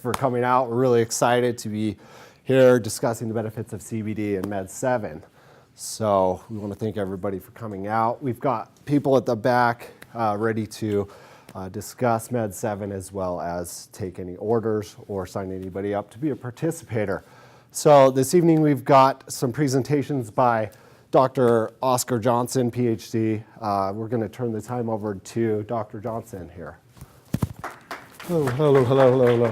for coming out. We're really excited to be here discussing the benefits of CBD and Med7. So we want to thank everybody for coming out. We've got people at the back ready to discuss Med7 as well as take any orders or sign anybody up to be a participator. So this evening we've got some presentations by Dr. Oscar Johnson, PhD. We're going to turn the time over to Dr. Johnson here. Hello.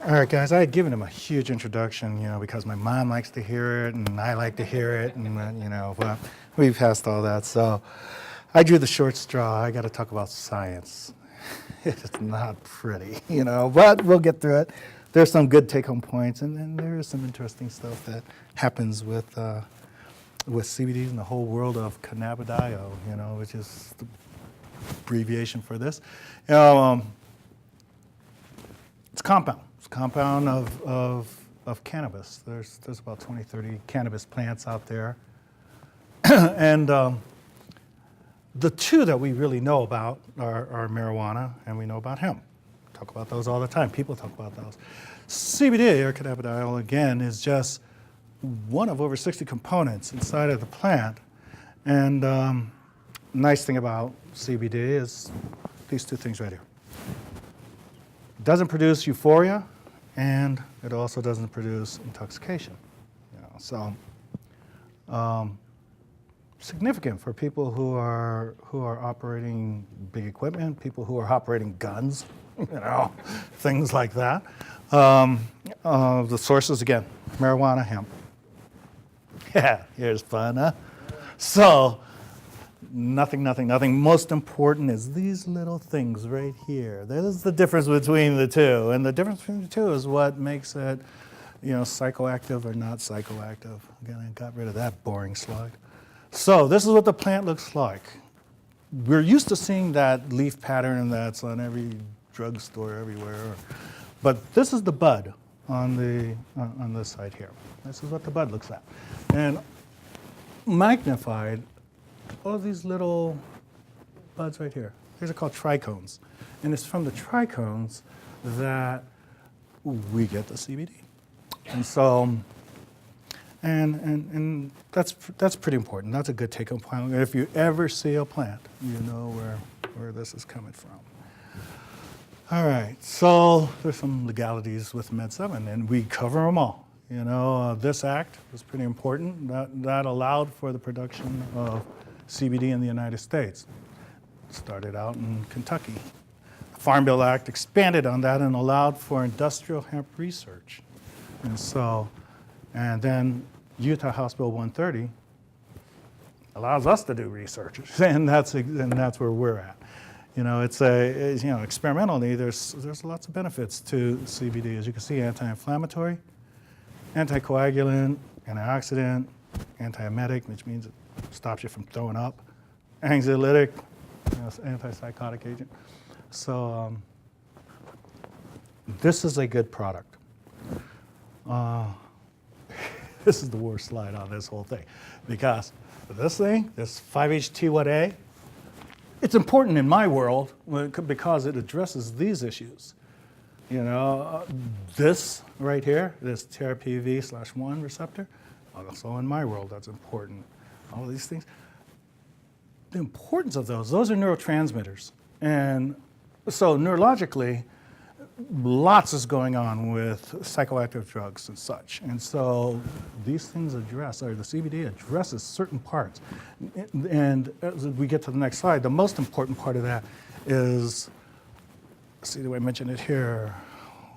All right, guys, I had given him a huge introduction, because my mom likes to hear it and I like to hear it, and, well, we've passed all that. So I drew the short straw. I got to talk about science. It's not pretty, but we'll get through it. There's some good take-home points, and then there is some interesting stuff that happens with CBD and the whole world of cannabidiol, which is the abbreviation for this. It's compound. It's a compound of cannabis. There's about 20, 30 cannabis plants out there. And the two that we really know about are marijuana, and we know about hemp. Talk about those all the time. People talk about those. CBD, or cannabidiol, again, is just one of over 60 components inside of the plant. And nice thing about CBD is these two things right here. It doesn't produce euphoria, and it also doesn't produce intoxication. So significant for people who are operating big equipment, people who are operating guns, things like that. The sources, again, marijuana, hemp. Yeah, here's fun, huh? So, nothing. Most important is these little things right here. That is the difference between the two. And the difference between the two is what makes it, psychoactive or not psychoactive. Again, I got rid of that boring slide. So, this is what the plant looks like. We're used to seeing that leaf pattern that's on every drugstore everywhere. But this is the bud on this side here. This is what the bud looks like. And magnified, all these little buds right here. These are called trichomes. And it's from the trichomes that we get the CBD. And so, and that's pretty important. That's a good take-home point. If you ever see a plant, you know where this is coming from. All right, so there's some legalities with Med7, and we cover them all. This act was pretty important. That allowed for the production of CBD in the United States. It started out in Kentucky. The Farm Bill Act expanded on that and allowed for industrial hemp research. And then Utah House Bill 130 allows us to do research, and that's where we're at. Experimentally, there's lots of benefits to CBD. As you can see, anti-inflammatory, anticoagulant, antioxidant, antiemetic, which means it stops you from throwing up, anxiolytic, antipsychotic agent. So this is a good product. This is the worst slide on this whole thing, because this thing, this 5-HT1A, it's important in my world because it addresses these issues. This right here, this TRPV/1 receptor, also in my world, that's important. All of these things. The importance of those are neurotransmitters. And so neurologically, lots is going on with psychoactive drugs and such. And so these things the CBD addresses certain parts. And as we get to the next slide, the most important part of that is, see the way I mentioned it here,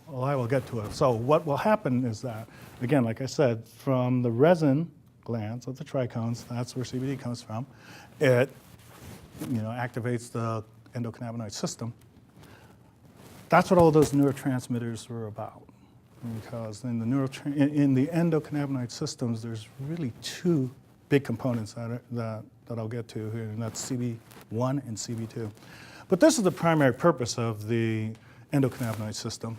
well, I will get to it. So what will happen is that, again, like I said, from the resin glands of the trichomes, that's where CBD comes from, it activates the endocannabinoid system. That's what all those neurotransmitters were about. Because in the endocannabinoid systems, there's really two big components that I'll get to here, and that's CB1 and CB2. But this is the primary purpose of the endocannabinoid system: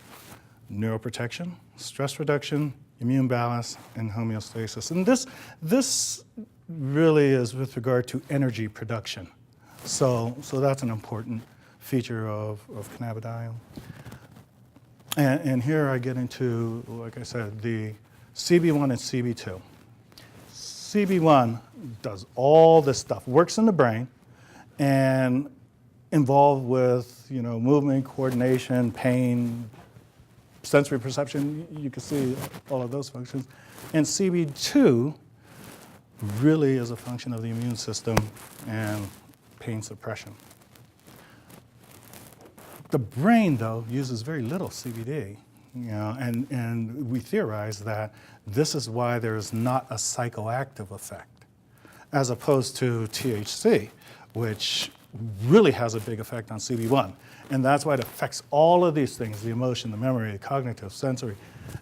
neuroprotection, stress reduction, immune balance, and homeostasis. And this really is with regard to energy production. So that's an important feature of cannabidiol. And here I get into, like I said, the CB1 and CB2. CB1 does all this stuff, works in the brain, and involved with movement, coordination, pain, sensory perception. You can see all of those functions. And CB2 really is a function of the immune system and pain suppression. The brain, though, uses very little CBD, and we theorize that this is why there is not a psychoactive effect, as opposed to THC, which really has a big effect on CB1. And that's why it affects all of these things, the emotion, the memory, the cognitive, sensory.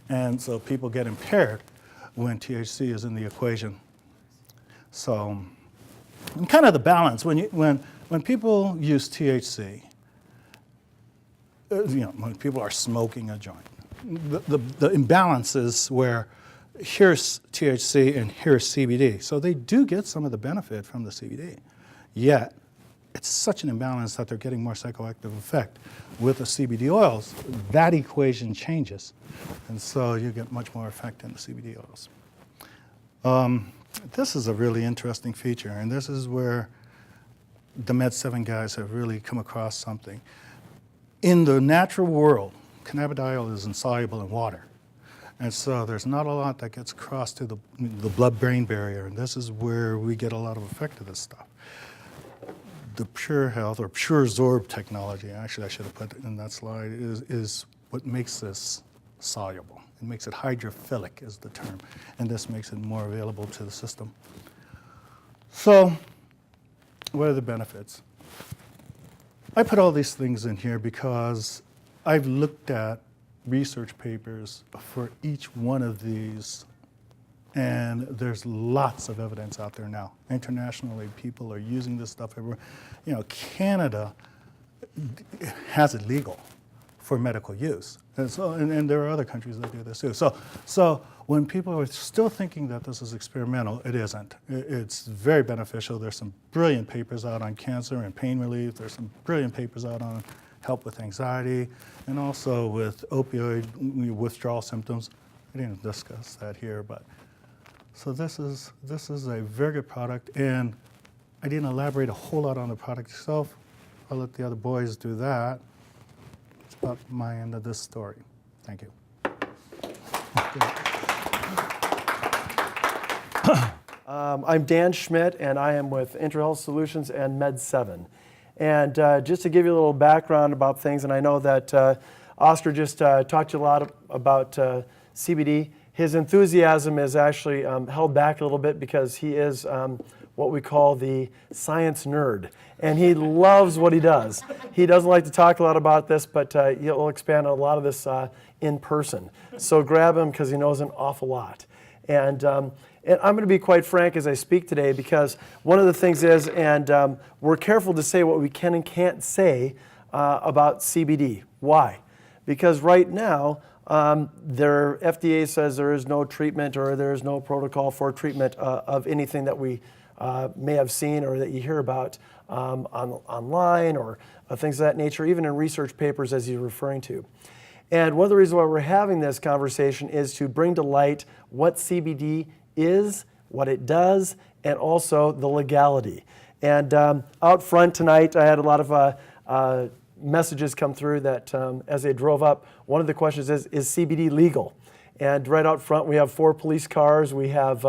And so people get impaired when THC is in the equation. So, and kind of the balance, when people use THC, when people are smoking a joint, the imbalance is where here's THC and here's CBD. So they do get some of the benefit from the CBD, yet it's such an imbalance that they're getting more psychoactive effect. With the CBD oils, that equation changes, and so you get much more effect in the CBD oils. This is a really interesting feature, and this is where the Med7 guys have really come across something. In the natural world, cannabidiol is insoluble in water. And so there's not a lot that gets across to the blood-brain barrier, and this is where we get a lot of effect of this stuff. The Pure Health, or Pure Zorb technology, actually I should have put it in that slide, is what makes this soluble. It makes it hydrophilic is the term, and this makes it more available to the system. So what are the benefits? I put all these things in here because I've looked at research papers for each one of these, and there's lots of evidence out there now. Internationally, people are using this stuff everywhere. Canada has it legal for medical use. And there are other countries that do this too. So when people are still thinking that this is experimental, it isn't. It's very beneficial. There's some brilliant papers out on cancer and pain relief. There's some brilliant papers out on help with anxiety and also with opioid withdrawal symptoms. I didn't discuss that here, but so this is a very good product, and I didn't elaborate a whole lot on the product itself. I'll let the other boys do that. It's about my end of this story. Thank you. I'm Dan Schmidt, and I am with IntraHealth Solutions and Med7. And just to give you a little background about things, and I know that Oscar just talked to you a lot about CBD. His enthusiasm is actually held back a little bit because he is what we call the science nerd. And he loves what he does. He doesn't like to talk a lot about this, but he'll expand on a lot of this in person. So grab him because he knows an awful lot. And I'm going to be quite frank as I speak today, because one of the things is, and we're careful to say what we can and can't say about CBD. Why? Because right now, their FDA says there is no treatment or there is no protocol for treatment of anything that we may have seen or that you hear about online or things of that nature, even in research papers as you're referring to. And one of the reasons why we're having this conversation is to bring to light what CBD is, what it does, and also the legality. And out front tonight, I had a lot of messages come through that as they drove up, one of the questions is CBD legal? And right out front, we have 4 police cars. We have,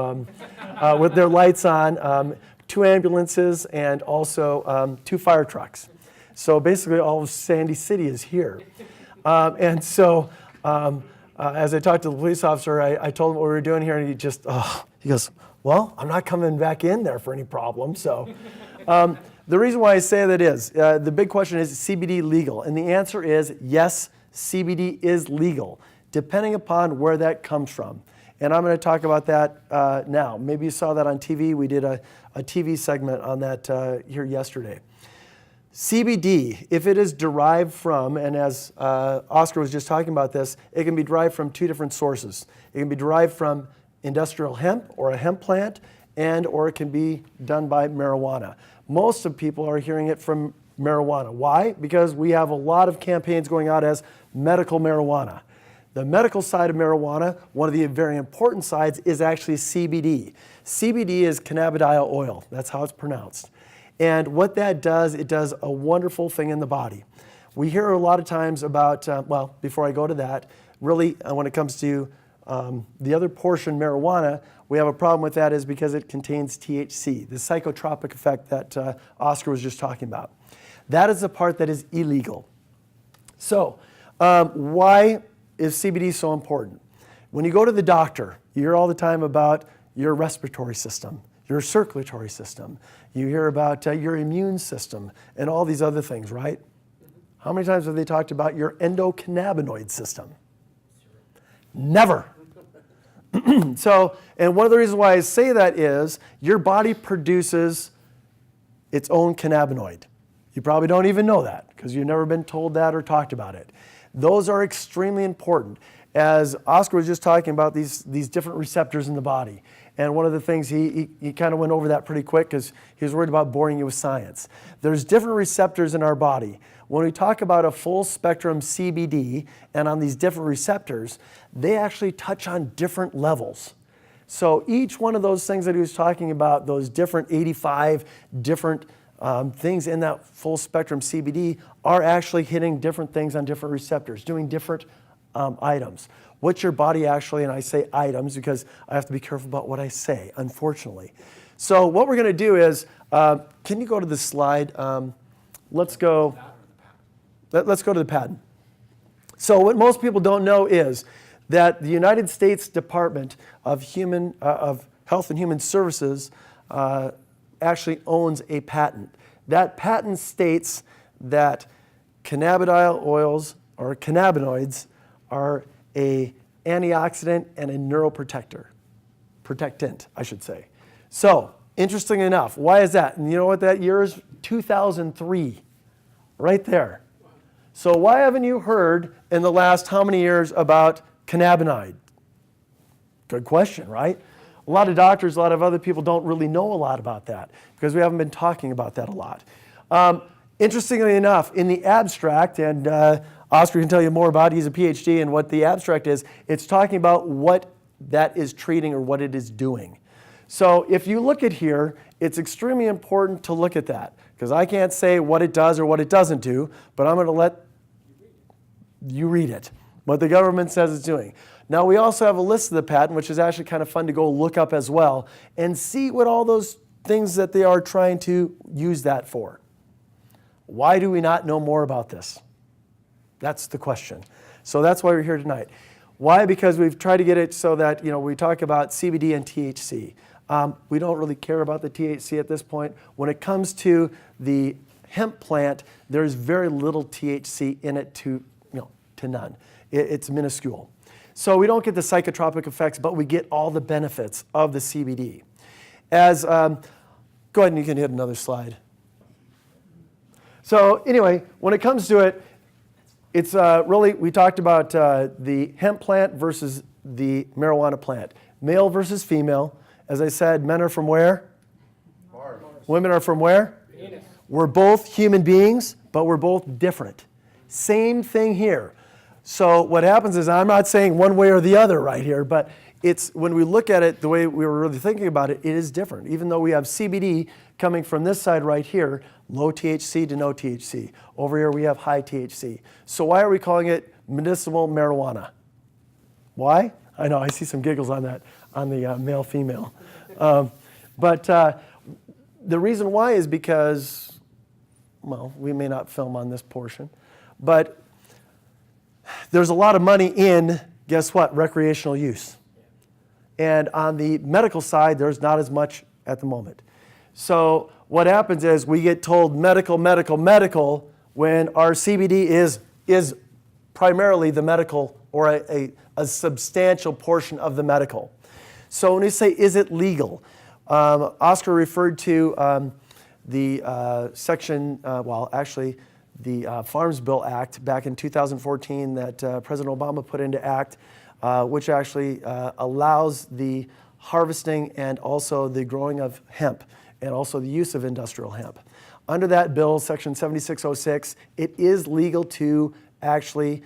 with their lights on, 2 ambulances and also 2 fire trucks. So basically, all of Sandy City is here. And so as I talked to the police officer, I told him what we were doing here, and he goes, well, I'm not coming back in there for any problem. So the reason why I say that is, the big question is CBD legal? And the answer is yes, CBD is legal, depending upon where that comes from. And I'm going to talk about that now. Maybe you saw that on TV. We did a TV segment on that here yesterday. CBD, if it is derived from, and as Oscar was just talking about this, it can be derived from 2 different sources. It can be derived from industrial hemp or a hemp plant, or it can be done by marijuana. Most of people are hearing it from marijuana. Why? Because we have a lot of campaigns going out as medical marijuana. The medical side of marijuana, one of the very important sides, is actually CBD. CBD is cannabidiol oil. That's how it's pronounced. And what that does, it does a wonderful thing in the body. We hear a lot of times about, well, before I go to that, really when it comes to the other portion, marijuana, we have a problem with that is because it contains THC, the psychotropic effect that Oscar was just talking about. That is the part that is illegal. So why is CBD so important? When you go to the doctor, you hear all the time about your respiratory system, your circulatory system. You hear about your immune system and all these other things, right? How many times have they talked about your endocannabinoid system? Never. So, and one of the reasons why I say that is your body produces its own cannabinoid. You probably don't even know that because you've never been told that or talked about it. Those are extremely important. As Oscar was just talking about these different receptors in the body. And one of the things, he kind of went over that pretty quick because he was worried about boring you with science. There's different receptors in our body. When we talk about a full spectrum CBD and on these different receptors, they actually touch on different levels. So each one of those things that he was talking about, those different 85 different things in that full spectrum CBD are actually hitting different things on different receptors, doing different items. What's your body actually, and I say items because I have to be careful about what I say, unfortunately. So what we're going to do is, can you go to the slide? Let's go to the patent. So what most people don't know is that the United States Department of Health and Human Services actually owns a patent. That patent states that cannabidiol oils or cannabinoids are a antioxidant and a neuroprotector. Protectant, I should say. So, interesting enough, why is that? And you know what that year is? 2003. Right there. So why haven't you heard in the last how many years about cannabinoid? Good question, right? A lot of doctors, a lot of other people don't really know a lot about that because we haven't been talking about that a lot. Interestingly enough, in the abstract, and Oscar can tell you more about it, he's a PhD, and what the abstract is, it's talking about what that is treating or what it is doing. So if you look at here, it's extremely important to look at that because I can't say what it does or what it doesn't do, but I'm going to let you read it, what the government says it's doing. Now we also have a list of the patent, which is actually kind of fun to go look up as well and see what all those things that they are trying to use that for. Why do we not know more about this? That's the question. So that's why we're here tonight. Why? Because we've tried to get it so that, we talk about CBD and THC. We don't really care about the THC at this point. When it comes to the hemp plant, there's very little THC in it to none. It's minuscule. So we don't get the psychotropic effects, but we get all the benefits of the CBD. Go ahead and you can hit another slide. So anyway, when it comes to it, it's really, we talked about the hemp plant versus the marijuana plant. Male versus female. As I said, men are from where? Mars. Women are from where? Venus. We're both human beings, but we're both different. Same thing here. So what happens is, I'm not saying one way or the other right here, but it's when we look at it the way we were really thinking about it, it is different. Even though we have CBD coming from this side right here, low THC to no THC. Over here we have high THC. So why are we calling it medicinal marijuana? Why? I know, I see some giggles on that, on the male-female. But the reason why is because, well, we may not film on this portion, but there's a lot of money in, guess what, recreational use. And on the medical side, there's not as much at the moment. So what happens is we get told medical, medical, medical when our CBD is primarily the medical or a substantial portion of the medical. So when we say, is it legal? Oscar referred to the section, the Farms Bill Act back in 2014 that President Obama put into act, which actually allows the harvesting and also the growing of hemp and also the use of industrial hemp. Under that bill, section 7606, it is legal to actually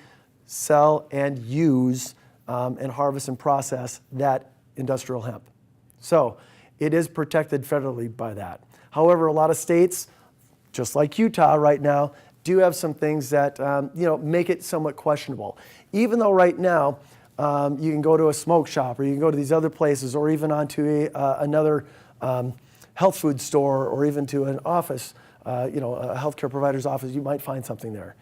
sell, and use and harvest and process that industrial hemp. So it is protected federally by that. However, a lot of states, just like Utah right now, do have some things that make it somewhat questionable. Even though right now you can go to a smoke shop, or you can go to these other places, or even onto another health food store, or even to an office, a healthcare provider's office, you might find something there.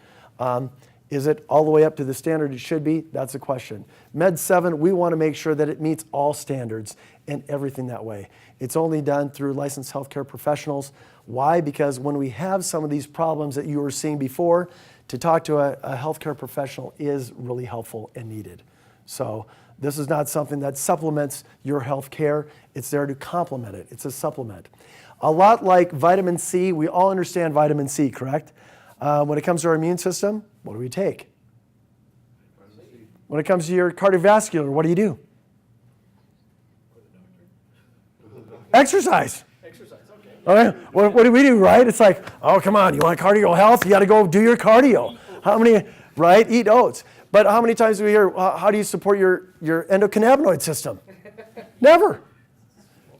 Is it all the way up to the standard it should be? That's a question. Med7, we want to make sure that it meets all standards and everything that way. It's only done through licensed healthcare professionals. Why? Because when we have some of these problems that you were seeing before, to talk to a healthcare professional is really helpful and needed. So this is not something that supplements your health care. It's there to complement it. It's a supplement. A lot like vitamin C, we all understand vitamin C, correct? When it comes to our immune system, what do we take? When it comes to your cardiovascular, what do? Exercise. Okay. What do we do, right? It's like, oh, come on, you want cardio health? You got to go do your cardio. How many, right? Eat oats. But how many times do we hear, how do you support your endocannabinoid system? Never.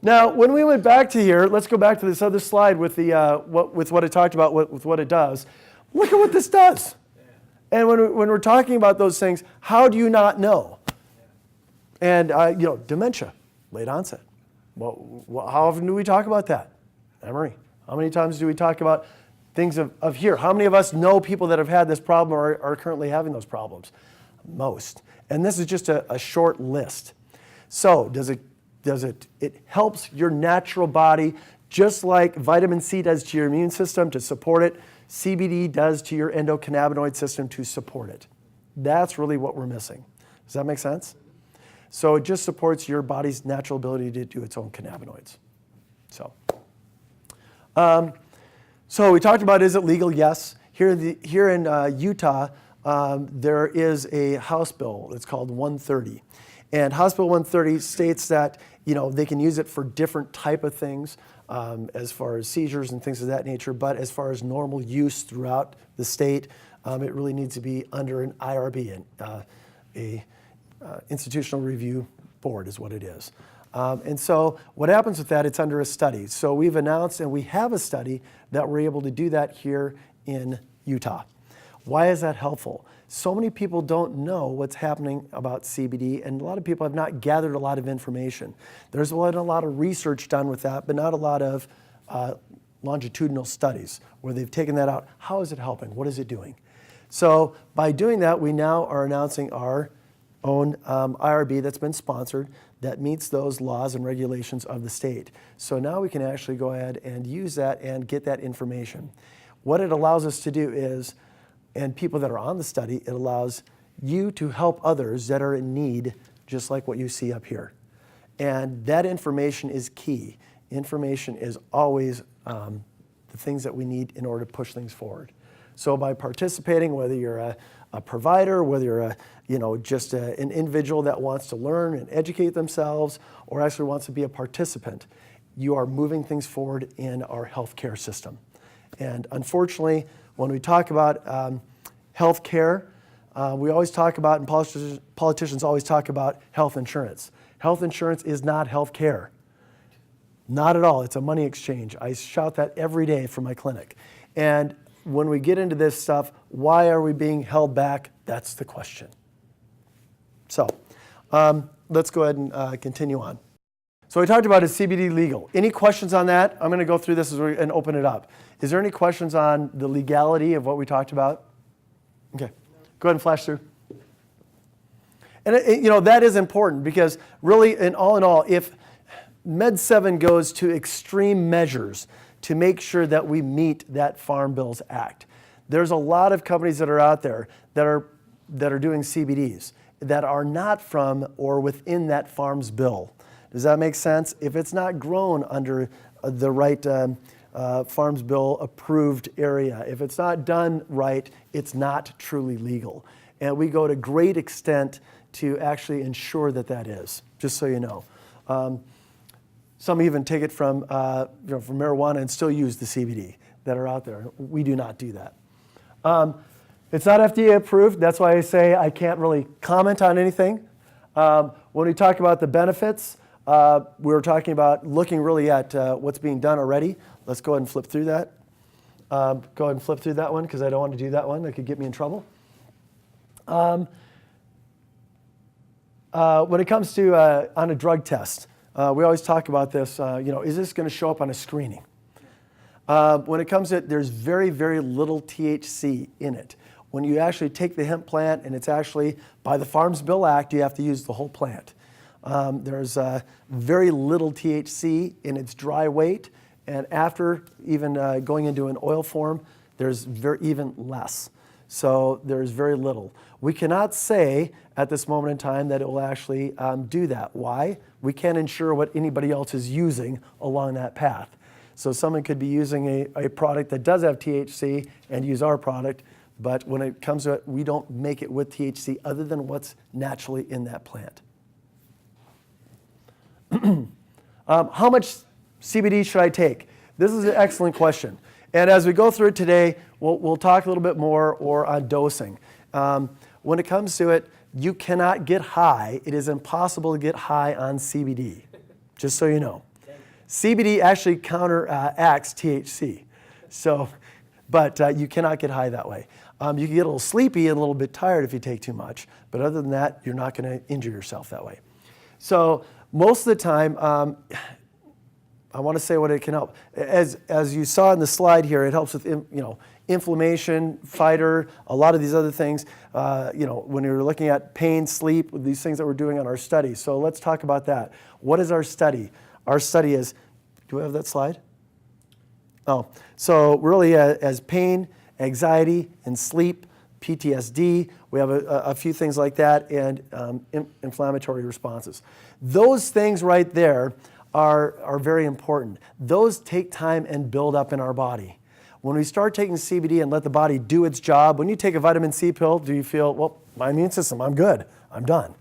Now, when we went back to here, let's go back to this other slide with what I talked about, with what it does. Look at what this does. And when we're talking about those things, how do you not know? And, dementia, late onset. Well, how often do we talk about that? Emery, how many times do we talk about things of here? How many of us know people that have had this problem or are currently having those problems? Most. And this is just a short list. So it helps your natural body, just like vitamin C does to your immune system to support it. CBD does to your endocannabinoid system to support it. That's really what we're missing. Does that make sense? So it just supports your body's natural ability to do its own cannabinoids. So we talked about, is it legal? Yes. Here in Utah, there is a House bill. It's called 130. And House Bill 130 states that they can use it for different type of things, as far as seizures and things of that nature. But as far as normal use throughout the state, it really needs to be under an IRB, a institutional review board is what it is. And so what happens with that, it's under a study. So we've announced, and we have a study that we're able to do that here in Utah. Why is that helpful? So many people don't know what's happening about CBD, and a lot of people have not gathered a lot of information. There's a lot of research done with that, but not a lot of longitudinal studies where they've taken that out. How is it helping? What is it doing? So by doing that, we now are announcing our own IRB that's been sponsored that meets those laws and regulations of the state. So now we can actually go ahead and use that and get that information. What it allows us to do is, and people that are on the study, it allows you to help others that are in need, just like what you see up here. And that information is key. Information is always the things that we need in order to push things forward. So by participating, whether you're a provider, whether you're just an individual that wants to learn and educate themselves, or actually wants to be a participant, you are moving things forward in our healthcare system. And unfortunately, when we talk about healthcare, we always talk about, and politicians always talk about health insurance. Health insurance is not healthcare. Not at all. It's a money exchange. I shout that every day from my clinic. And when we get into this stuff, why are we being held back? That's the question. So let's go ahead and continue on. So we talked about, is CBD legal? Any questions on that? I'm going to go through this and open it up. Is there any questions on the legality of what we talked about? Okay, go ahead and flash through. And that is important, because really, in all, if Med7 goes to extreme measures to make sure that we meet that Farm Bills Act, there's a lot of companies that are out there that are doing CBDs that are not from or within that Farms Bill. Does that make sense? If it's not grown under the right Farms Bill approved area, if it's not done right, it's not truly legal. And we go to great extent to actually ensure that that is, just so you know. Some even take it from marijuana and still use the CBD that are out there. We do not do that. It's not FDA approved. That's why I say I can't really comment on anything. When we talk about the benefits, we were talking about looking really at what's being done already. Let's go ahead and flip through that. Go ahead and flip through that one because I don't want to do that one. That could get me in trouble. When it comes to on a drug test, we always talk about this. Is this going to show up on a screening? When it comes to it, there's very, very little THC in it. When you actually take the hemp plant, and it's actually, by the Farms Bill Act, you have to use the whole plant. There's very little THC in its dry weight, and after even going into an oil form, there's even less. So there's very little. We cannot say at this moment in time that it will actually do that. Why? We can't ensure what anybody else is using along that path. So someone could be using a product that does have THC and use our product, but when it comes to it, we don't make it with THC other than what's naturally in that plant. How much CBD should I take? This is an excellent question. And as we go through it today, we'll talk a little bit more on dosing. When it comes to it, you cannot get high. It is impossible to get high on CBD, just so you know. CBD actually counteracts THC. But you cannot get high that way. You can get a little sleepy and a little bit tired if you take too much, but other than that, you're not going to injure yourself that way. So most of the time, I want to say what it can help. As you saw in the slide here, it helps with inflammation, fighter, a lot of these other things. When you're looking at pain, sleep, these things that we're doing on our study. So let's talk about that. What is our study? Our study is, do we have that slide? Oh, so really as pain, anxiety, and sleep, PTSD, we have a few things like that, and inflammatory responses. Those things right there are very important. Those take time and build up in our body. When we start taking CBD and let the body do its job, when you take a vitamin C pill, do you feel, well, my immune system, I'm good, I'm done.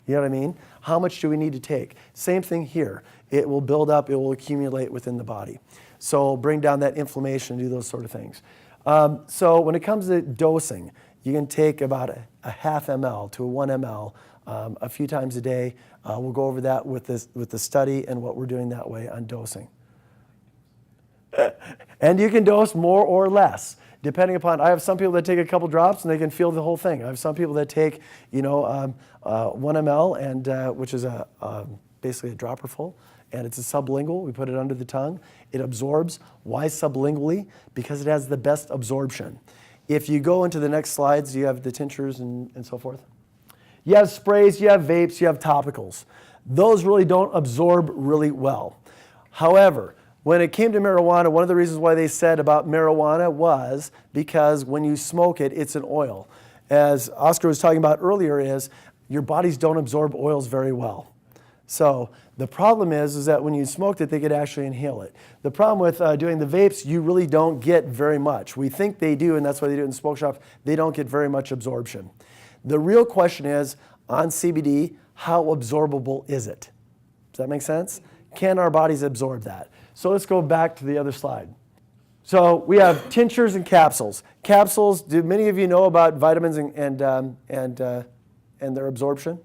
You know what I mean? How much do we need to take? Same thing here. It will build up, it will accumulate within the body. So bring down that inflammation, do those sort of things. So when it comes to dosing, you can take about a half ml to a 1 ml a few times a day. We'll go over that with the study and what we're doing that way on dosing. And you can dose more or less, depending upon, I have some people that take a couple drops and they can feel the whole thing. I have some people that take, 1 ml, and which is basically a dropper full, and it's a sublingual. We put it under the tongue. It absorbs. Why sublingually? Because it has the best absorption. If you go into the next slides, you have the tinctures and so forth. You have sprays, you have vapes, you have topicals. Those really don't absorb really well. However, when it came to marijuana, one of the reasons why they said about marijuana was because when you smoke it, it's an oil. As Oscar was talking about earlier, is your bodies don't absorb oils very well. So the problem is that when you smoked it, they could actually inhale it. The problem with doing the vapes, you really don't get very much. We think they do, and that's why they do it in smoke shops. They don't get very much absorption. The real question is, on CBD, how absorbable is it? Does that make sense? Can our bodies absorb that? So let's go back to the other slide. So we have tinctures and capsules. Capsules, do many of you know about vitamins and their absorption?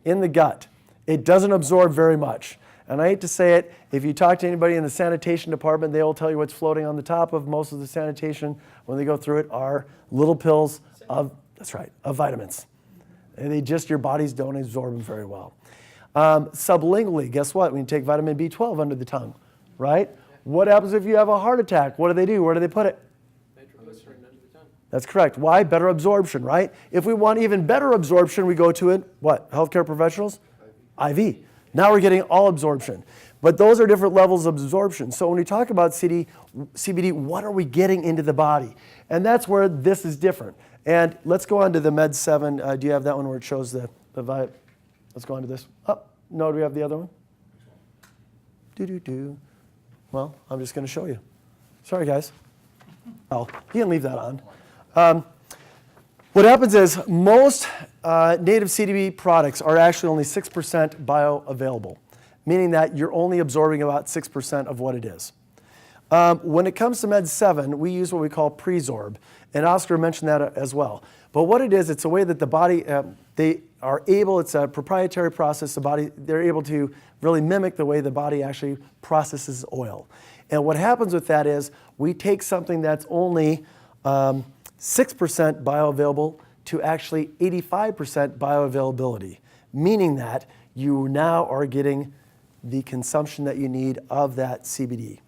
In the gut. It doesn't absorb very much. And I hate to say it, if you talk to anybody in the sanitation department, they will tell you what's floating on the top of most of the sanitation when they go through it are little pills of, that's right, of vitamins. And your bodies don't absorb them very well. Sublingually, guess what? When you take vitamin B12 under the tongue, right? What happens if you have a heart attack? What do? Where do they put it? Nitroglycerin under the tongue. That's correct. Why? Better absorption, right? If we want even better absorption, we go to it, what? Healthcare professionals? IV. Now we're getting all absorption. But those are different levels of absorption. So when we talk about CBD, what are we getting into the body? And that's where this is different. And let's go on to the Med7. Do you have that one where it shows the vibe? Let's go on to this. Oh, no, do we have the other one? Well, I'm just going to show you. Sorry, guys. Oh, you can leave that on. What happens is most native CBD products are actually only 6% bioavailable, meaning that you're only absorbing about 6% of what it is. When it comes to Med7, we use what we call Presorb. And Oscar mentioned that as well. But what it is, it's a way that the body, they are able, it's a proprietary process, the body, they're able to really mimic the way the body actually processes oil. And what happens with that is we take something that's only 6% bioavailable to actually 85% bioavailability, meaning that you now are getting the consumption that you need of that CBD. Does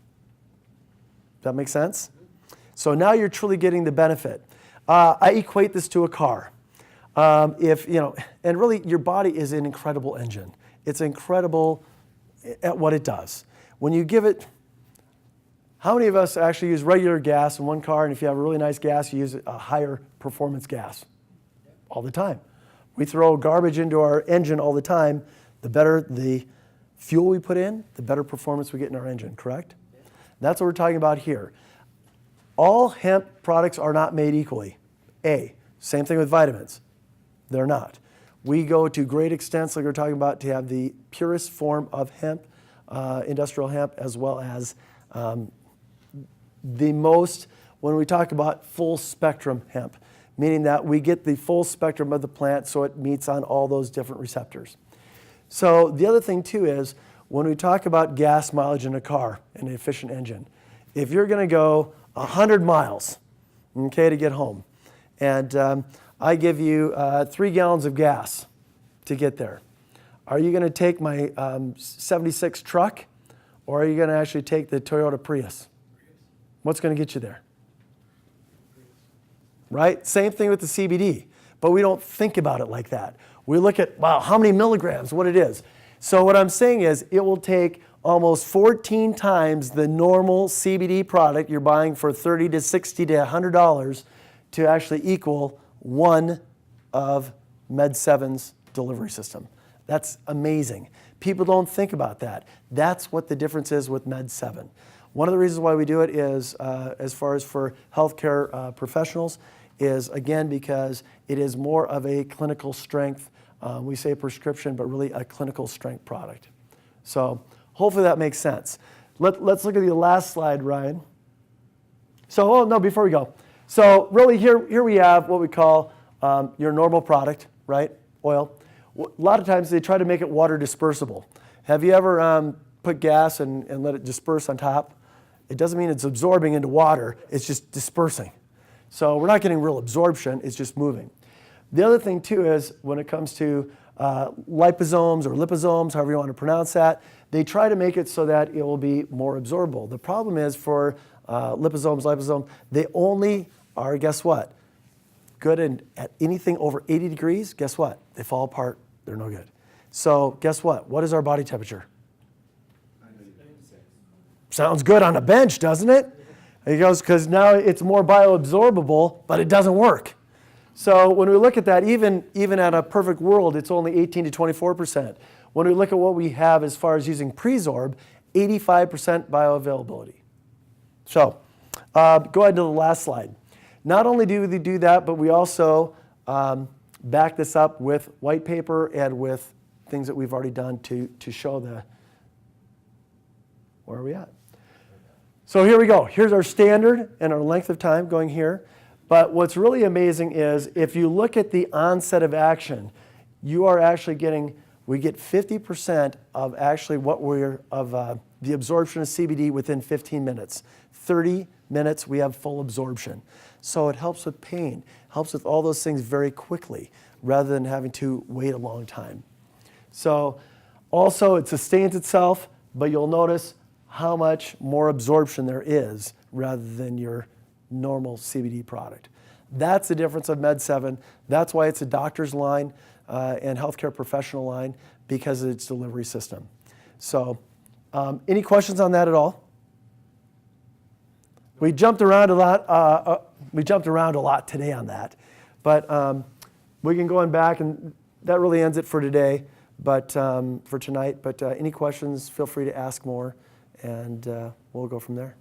that make sense? So now you're truly getting the benefit. I equate this to a car. If you know, and really your body is an incredible engine. It's incredible at what it does. When you give it, how many of us actually use regular gas in one car, and if you have a really nice gas, you use a higher performance gas? All the time. We throw garbage into our engine all the time. The better the fuel we put in, the better performance we get in our engine, correct? That's what we're talking about here. All hemp products are not made equally. Same thing with vitamins. They're not. We go to great extents, like we're talking about, to have the purest form of hemp, industrial hemp, as well as the most, when we talk about full spectrum hemp, meaning that we get the full spectrum of the plant so it meets on all those different receptors. So the other thing too is, when we talk about gas mileage in a car, an efficient engine, if you're going to go 100 miles, okay, to get home, and I give you 3 gallons of gas to get there, are you going to take my 76 truck, or are you going to actually take the Toyota Prius? What's going to get you there? Right? Same thing with the CBD, but we don't think about it like that. We look at, wow, how many milligrams, what it is. So what I'm saying is it will take almost 14 times the normal CBD product you're buying for $30 to $60 to $100 to actually equal one of Med7's delivery system. That's amazing. People don't think about that. That's what the difference is with Med7. One of the reasons why we do it is, as far as for healthcare professionals, is again because it is more of a clinical strength, we say prescription, but really a clinical strength product. So hopefully that makes sense. Let's look at the last slide, Ryan. So, oh no, before we go. So really here we have what we call your normal product, right? Oil. A lot of times they try to make it water dispersible. Have you ever put gas and let it disperse on top? It doesn't mean it's absorbing into water, it's just dispersing. So we're not getting real absorption, it's just moving. The other thing too is when it comes to liposomes or liposomes, however you want to pronounce that, they try to make it so that it will be more absorbable. The problem is for liposomes, they only are, guess what? Good at anything over 80 degrees, guess what? They fall apart, they're no good. So guess what? What is our body temperature? Sounds good on a bench, doesn't it? He goes, because now it's more bioabsorbable, but it doesn't work. So when we look at that, even at a perfect world, it's only 18 to 24%. When we look at what we have as far as using Presorb, 85% bioavailability. So go ahead to the last slide. Not only do we do that, but we also back this up with white paper and with things that we've already done to show where are we at? So here we go. Here's our standard and our length of time going here. But what's really amazing is if you look at the onset of action, you are actually we get 50% of actually the absorption of CBD within 15 minutes. 30 minutes, we have full absorption. So it helps with pain, helps with all those things very quickly, rather than having to wait a long time. So also it sustains itself, but you'll notice how much more absorption there is rather than your normal CBD product. That's the difference of Med7. That's why it's a doctor's line and healthcare professional line, because of its delivery system. So any questions on that at all? We jumped around a lot. We jumped around a lot today on that, but we can go on back, and that really ends it for today. But for tonight. But any questions? Feel free to ask more, and we'll go from there.